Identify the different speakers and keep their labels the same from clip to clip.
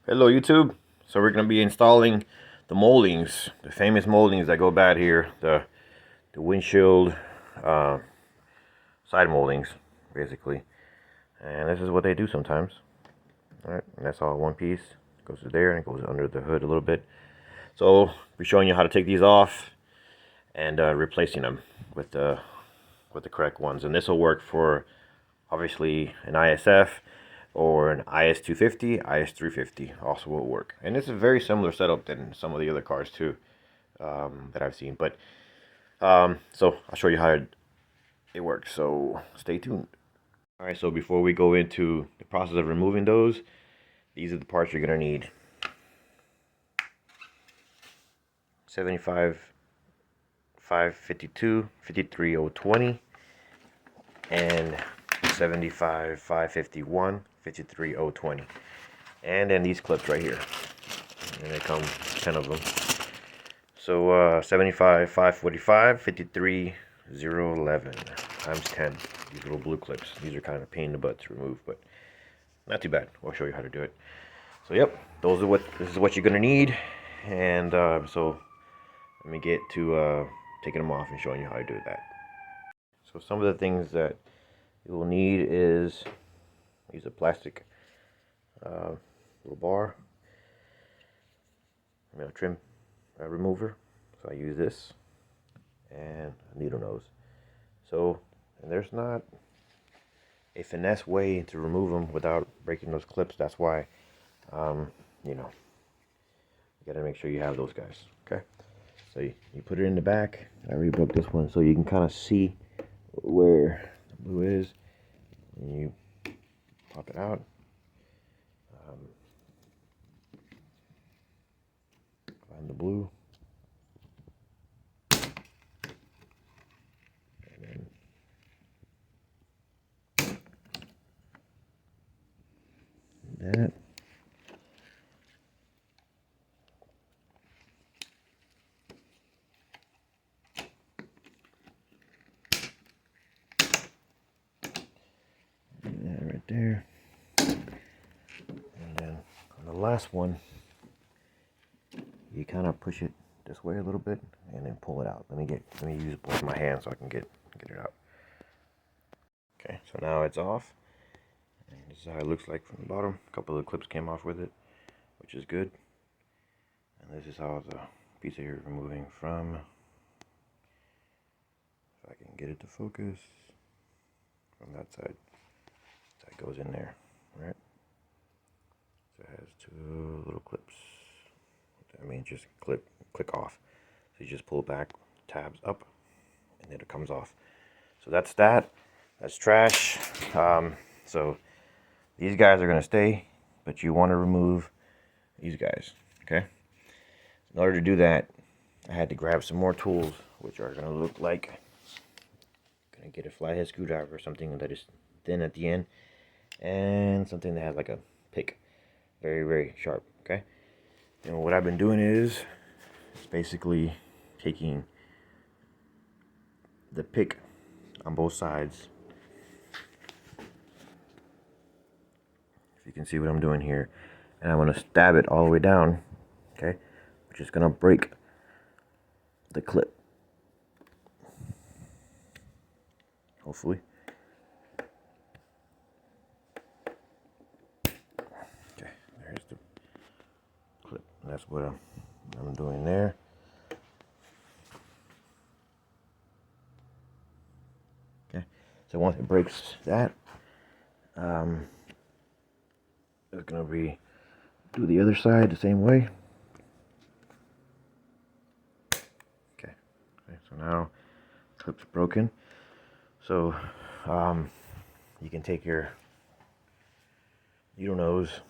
Speaker 1: Hello YouTube. So we're going to be installing the moldings, the famous moldings that go bad here, the windshield side moldings basically. And this is what they do sometimes. Alright, and that's all one piece. It goes to there and it goes under the hood a little bit. So we're showing you how to take these off and replacing them with the correct ones. And this will work for obviously an ISF or an is250, is350 also will work. And it's a very similar setup than some of the other cars too that I've seen. But so I'll show you how it works. So stay tuned. All right. So before we go into the process of removing those, these are the parts you're gonna need. 75 552 53020 and 75 551 53020, and then these clips right here, and they come 10 of them. So 75 545 53011 times 10. These little blue clips. These are kind of a pain in the butt to remove, but not too bad. I'll show you how to do it. So yep, this is what you're gonna need. And so let me get to taking them off and showing you how to do that. So some of the things that you will need is use a plastic little bar, trim remover. So I use this and a needle nose. So, and there's not a finesse way to remove them without breaking those clips. That's why, you gotta make sure you have those guys. Okay. So you put it in the back. I already broke this one, so you can kind of see where the blue is. And you pop it out. Find the blue. And then that. Right there. And then on the last one, you kind of push it this way a little bit and then pull it out. Let me use both my hands so I can get it out. Okay, so now it's off. And this is how it looks like from the bottom. A couple of the clips came off with it, which is good. And this is how the piece of here removing from, if I can get it to focus, from that side. That goes in there, right? So it has two little clips. I mean, just click off. So you just pull back, tabs up, and then it comes off. So that's that. That's trash. So these guys are gonna stay, but you want to remove these guys. Okay. In order to do that, I had to grab some more tools, which are gonna look like. Gonna get a flathead screwdriver or something that is thin at the end, and something that has like a pick, very, very sharp. Okay. And what I've been doing is basically taking the pick on both sides. If you can see what I'm doing here, and I'm going to stab it all the way down, okay, which is going to break the clip, hopefully. Okay, there's the clip. That's what I'm doing there. Okay, so once it breaks that, it's gonna be do the other side the same way. Okay, so now clip's broken. So you can take your needle nose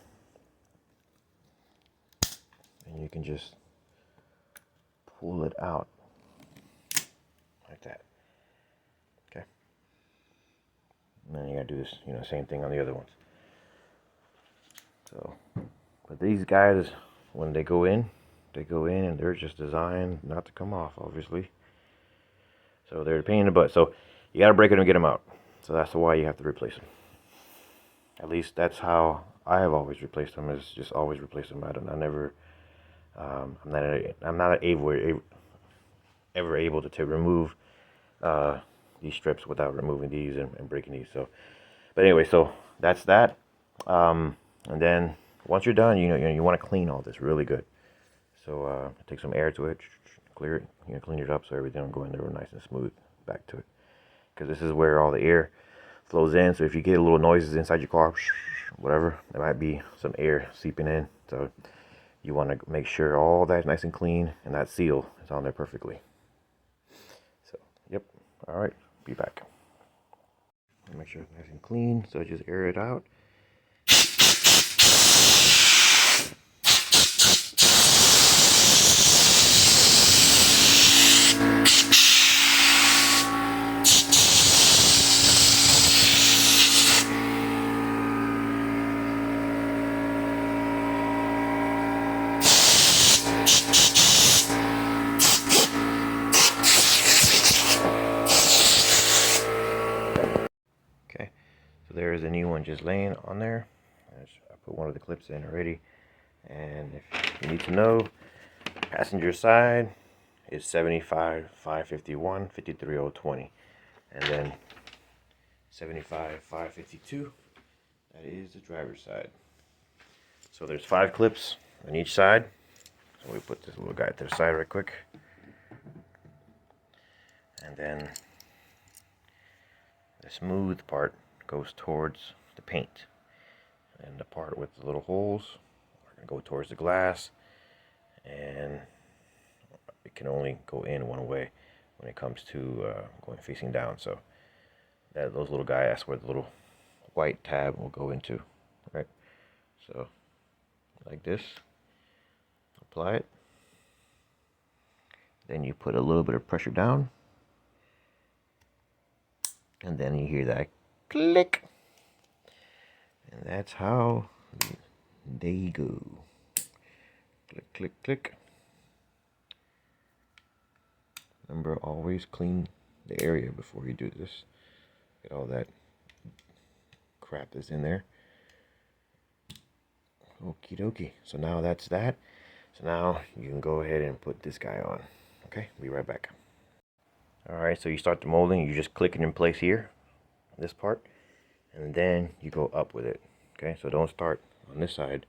Speaker 1: and you can just pull it out like that. Okay. And then you gotta do this, same thing on the other ones. So, but these guys, when they go in and they're just designed not to come off, obviously. So they're a pain in the butt. So you gotta break it and get them out. So that's why you have to replace them. At least that's how I have always replaced them. Is just always replace them. I never. I'm not ever able to remove these strips without removing these and breaking these. So, but anyway, so that's that. And then once you're done, you want to clean all this really good. So take some air to it, clear it, clean it up so everything will go in there real nice and smooth back to it. Because this is where all the air flows in. So if you get a little noises inside your car, whatever, there might be some air seeping in. So you want to make sure all that's nice and clean and that seal is on there perfectly. So, yep. All right, be back. Make sure it's nice and clean. So just air it out. Okay, so there's a new one just laying on there. I put one of the clips in already. And if you need to know, passenger side is 75 551 53020, and then 75 552, that is the driver's side. So there's 5 clips on each side. So we put this little guy to the side right quick, and then the smooth part goes towards the paint, and the part with the little holes are going to go towards the glass, and it can only go in one way when it comes to going facing down. So those little guys, that's where the little white tab will go into, right? So like this, apply it, then you put a little bit of pressure down, and then you hear that click, and that's how they go. Click, click, click. Remember, always clean the area before you do this. Get all that crap that's in there. Okie dokie. So now that's that. So now you can go ahead and put this guy on. Okay, be right back. Alright, so you start the molding. You just click it in place here, this part, and then you go up with it. Okay, so don't start on this side,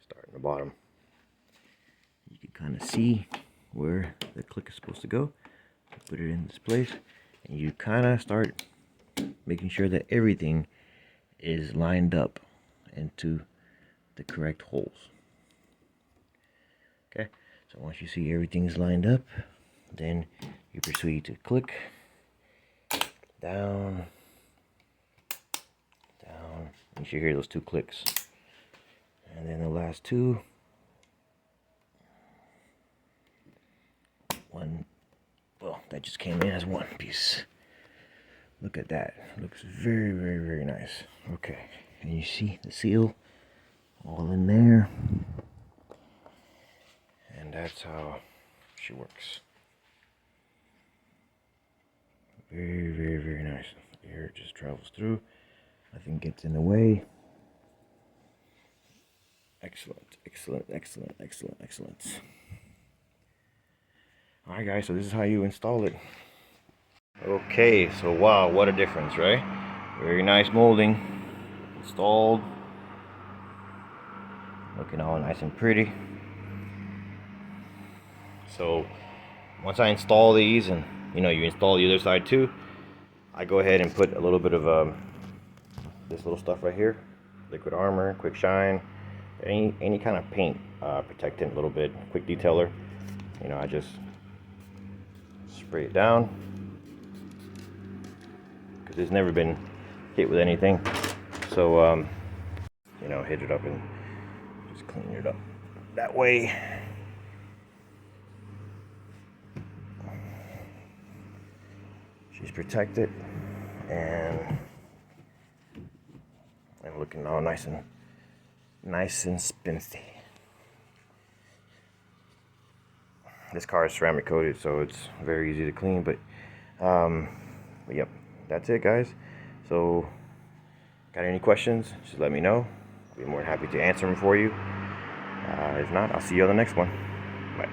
Speaker 1: start in the bottom. You can kind of see where the click is supposed to go. Put it in this place, and you kind of start making sure that everything is lined up into the correct holes. Okay, so once you see everything's lined up, then you proceed to click down, down. You should hear those 2 clicks, and then the last 2. One. Well, that just came in as one piece. Look at that. Looks very, very, very nice. Okay, and you see the seal all in there, and that's how she works. Very, very, very nice. Air just travels through. Nothing gets in the way. Excellent, excellent, excellent, excellent, excellent. Alright guys, so this is how you install it. Okay, so wow, what a difference, right? Very nice molding. Installed. Looking all nice and pretty. So once I install these, and you install the other side too, I go ahead and put a little bit of this little stuff right here. Liquid Armor, Quick Shine, any kind of paint protectant, a little bit, quick detailer. I just spray it down, because it's never been hit with anything. So hit it up and just clean it up that way. She's protected and looking all nice and spiffy. This car is ceramic coated, so it's very easy to clean. But yep, that's it, guys. So, got any questions? Just let me know. I'll be more than happy to answer them for you. If not, I'll see you on the next one. Bye.